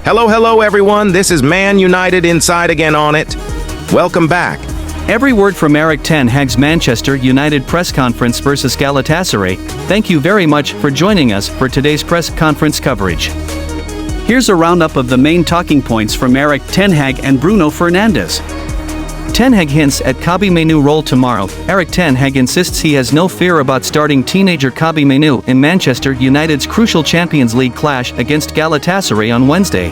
Hello everyone, this is Man United Inside again on it. Welcome back. Every word from Erik ten Hag's Manchester United press conference versus Galatasaray. Thank you very much for joining us for today's press conference coverage. Here's a roundup of the main talking points from Erik ten Hag and Bruno Fernandes. Ten Hag hints at Kobbie Mainoo role tomorrow. Erik ten Hag insists he has no fear about starting teenager Kobbie Mainoo in Manchester United's crucial Champions League clash against Galatasaray on Wednesday.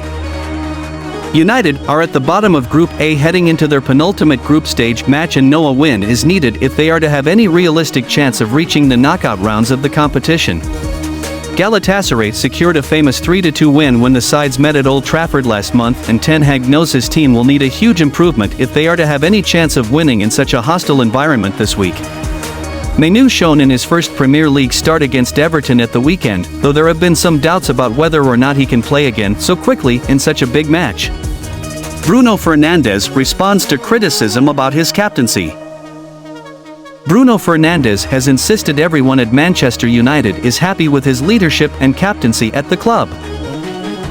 United are at the bottom of Group A heading into their penultimate group stage match, and no win is needed if they are to have any realistic chance of reaching the knockout rounds of the competition. Galatasaray secured a famous 3-2 win when the sides met at Old Trafford last month, and Ten Hag knows his team will need a huge improvement if they are to have any chance of winning in such a hostile environment this week. Mainoo shone in his first Premier League start against Everton at the weekend, though there have been some doubts about whether or not he can play again so quickly in such a big match. Bruno Fernandes responds to criticism about his captaincy. Bruno Fernandes has insisted everyone at Manchester United is happy with his leadership and captaincy at the club.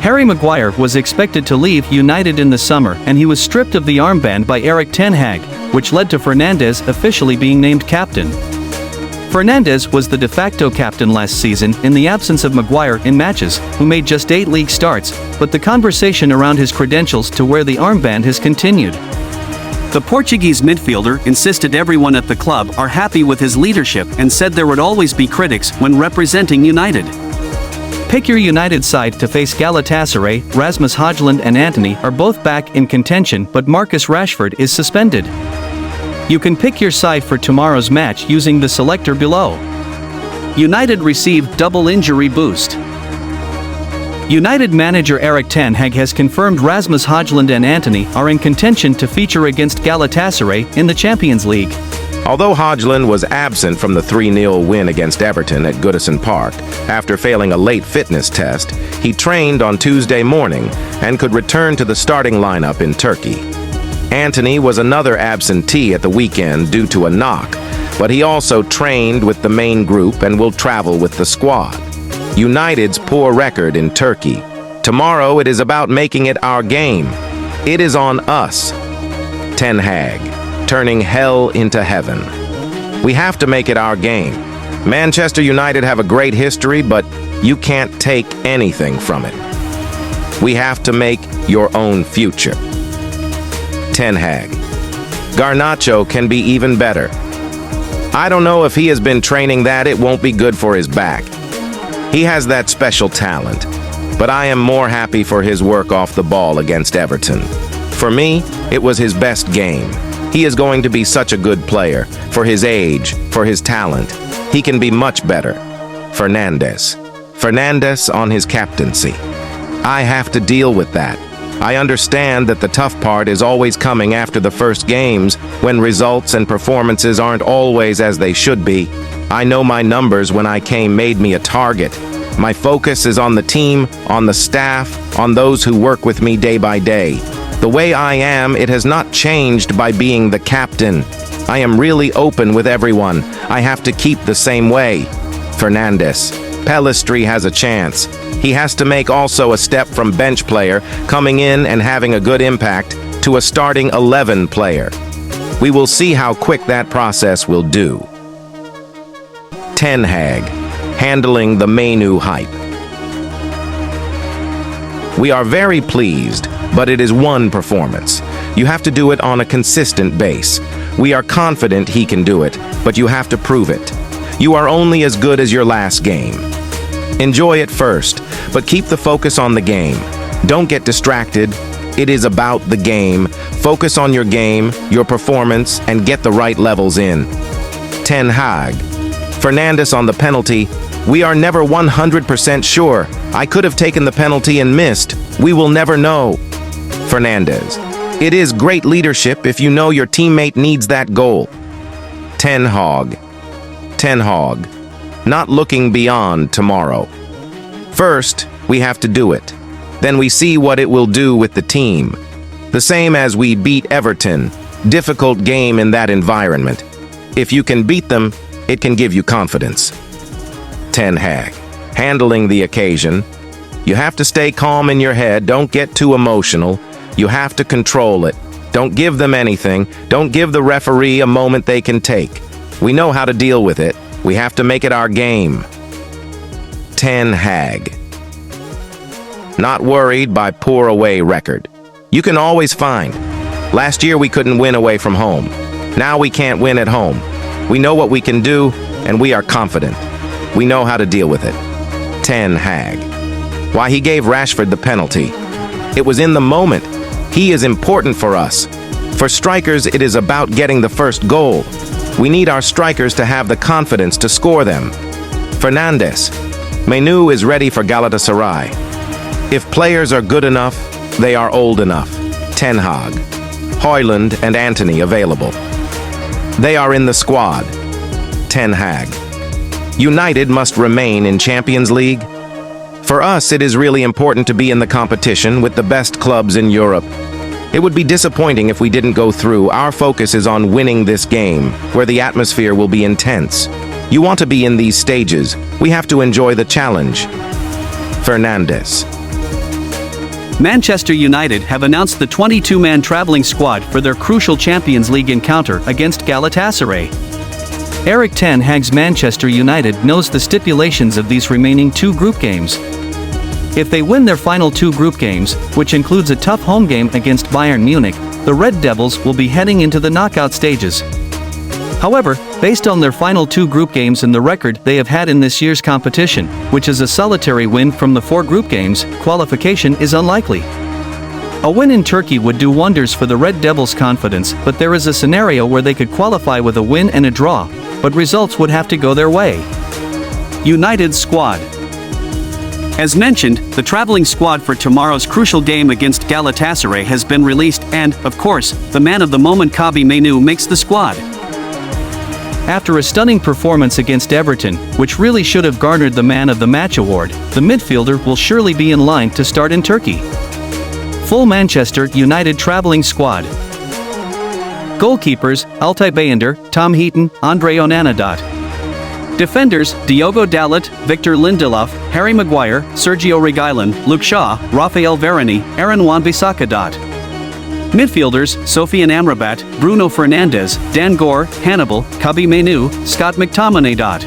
Harry Maguire was expected to leave United in the summer, and he was stripped of the armband by Erik ten Hag, which led to Fernandes officially being named captain. Fernandes was the de facto captain last season in the absence of Maguire in matches, who made just 8 league starts, but the conversation around his credentials to wear the armband has continued. The Portuguese midfielder insisted everyone at the club are happy with his leadership and said there would always be critics when representing United. Pick your United side to face Galatasaray. Rasmus Højlund and Antony are both back in contention, but Marcus Rashford is suspended. You can pick your side for tomorrow's match using the selector below. United received double injury boost. United manager Erik ten Hag has confirmed Rasmus Højlund and Antony are in contention to feature against Galatasaray in the Champions League. Although Højlund was absent from the 3-0 win against Everton at Goodison Park after failing a late fitness test, he trained on Tuesday morning and could return to the starting lineup in Turkey. Antony was another absentee at the weekend due to a knock, but he also trained with the main group and will travel with the squad. United's poor record in Turkey. Tomorrow it is about making it our game. It is on us. Ten Hag, turning hell into heaven. We have to make it our game. Manchester United have a great history, but you can't take anything from it. We have to make your own future. Ten Hag. Garnacho can be even better. I don't know if he has been training that. It won't be good for his back. He has that special talent, but I am more happy for his work off the ball against Everton. For me, it was his best game. He is going to be such a good player, for his age, for his talent. He can be much better. Fernandes on his captaincy. I have to deal with that. I understand that the tough part is always coming after the first games, when results and performances aren't always as they should be. I know my numbers when I came made me a target. My focus is on the team, on the staff, on those who work with me day by day. The way I am, it has not changed by being the captain. I am really open with everyone. I have to keep the same way. Fernandes. Pellistri has a chance. He has to make also a step from bench player, coming in and having a good impact, to a starting 11 player. We will see how quick that process will do. Ten Hag, handling the Mainoo hype. We are very pleased, but it is one performance. You have to do it on a consistent base. We are confident he can do it, but you have to prove it. You are only as good as your last game. Enjoy it first, but keep the focus on the game. Don't get distracted. It is about the game. Focus on your game, your performance, and get the right levels in. Ten Hag. Fernandes on the penalty. We are never 100% sure. I could have taken the penalty and missed. We will never know. Fernandes. It is great leadership if you know your teammate needs that goal. Ten Hag. Not looking beyond tomorrow. First, we have to do it. Then we see what it will do with the team. The same as we beat Everton. Difficult game in that environment. If you can beat them, it can give you confidence. Ten Hag. Handling the occasion. You have to stay calm in your head. Don't get too emotional. You have to control it. Don't give them anything. Don't give the referee a moment they can take. We know how to deal with it. We have to make it our game. 10 HAG. Not worried by poor away record. You can always find. Last year we couldn't win away from home. Now we can't win at home. We know what we can do, and we are confident. We know how to deal with it. 10 HAG. Why he gave Rashford the penalty. It was in the moment. He is important for us. For strikers, it is about getting the first goal. We need our strikers to have the confidence to score them. Fernandes. Menu is ready for Galatasaray. If players are good enough, they are old enough. Ten Hag. Højlund and Antony available. They are in the squad. Ten Hag. United must remain in Champions League. For us, it is really important to be in the competition with the best clubs in Europe. It would be disappointing if we didn't go through. Our focus is on winning this game, where the atmosphere will be intense. You want to be in these stages. We have to enjoy the challenge. Fernandes. Manchester United have announced the 22-man traveling squad for their crucial Champions League encounter against Galatasaray. Erik ten Hag's Manchester United knows the stipulations of these remaining 2 group games. If they win their final 2 group games, which includes a tough home game against Bayern Munich, the Red Devils will be heading into the knockout stages. However, based on their final 2 group games and the record they have had in this year's competition, which is a solitary win from the 4 group games, qualification is unlikely. A win in Turkey would do wonders for the Red Devils' confidence, but there is a scenario where they could qualify with a win and a draw, but results would have to go their way. United squad. As mentioned, the traveling squad for tomorrow's crucial game against Galatasaray has been released and, of course, the man of the moment Kobbie Mainoo makes the squad. After a stunning performance against Everton, which really should have garnered the Man of the Match award, the midfielder will surely be in line to start in Turkey. Full Manchester United traveling squad. Goalkeepers, Altay Bayındır, Tom Heaton, Andre Onana. Defenders, Diogo Dalot, Victor Lindelof, Harry Maguire, Sergio Reguilon, Luke Shaw, Rafael Varane, Aaron Wan-Bissaka. Midfielders, Sofiane Amrabat, Bruno Fernandes, Dan Gore, Hannibal, Kobbie Mainoo, Scott McTominay.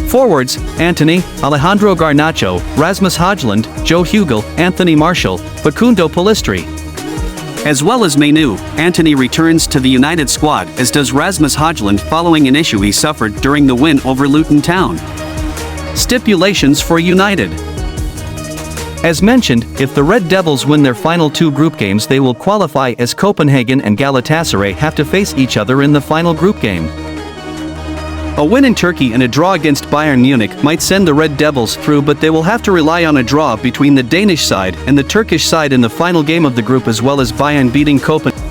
Forwards, Antony, Alejandro Garnacho, Rasmus Højlund, Joe Hugel, Anthony Martial, Facundo Pellistri. As well as Mainoo, Antony returns to the United squad, as does Rasmus Højlund following an issue he suffered during the win over Luton Town. Stipulations for United. As mentioned, if the Red Devils win their final 2 group games, they will qualify, as Copenhagen and Galatasaray have to face each other in the final group game. A win in Turkey and a draw against Bayern Munich might send the Red Devils through, but they will have to rely on a draw between the Danish side and the Turkish side in the final game of the group, as well as Bayern beating Copenhagen.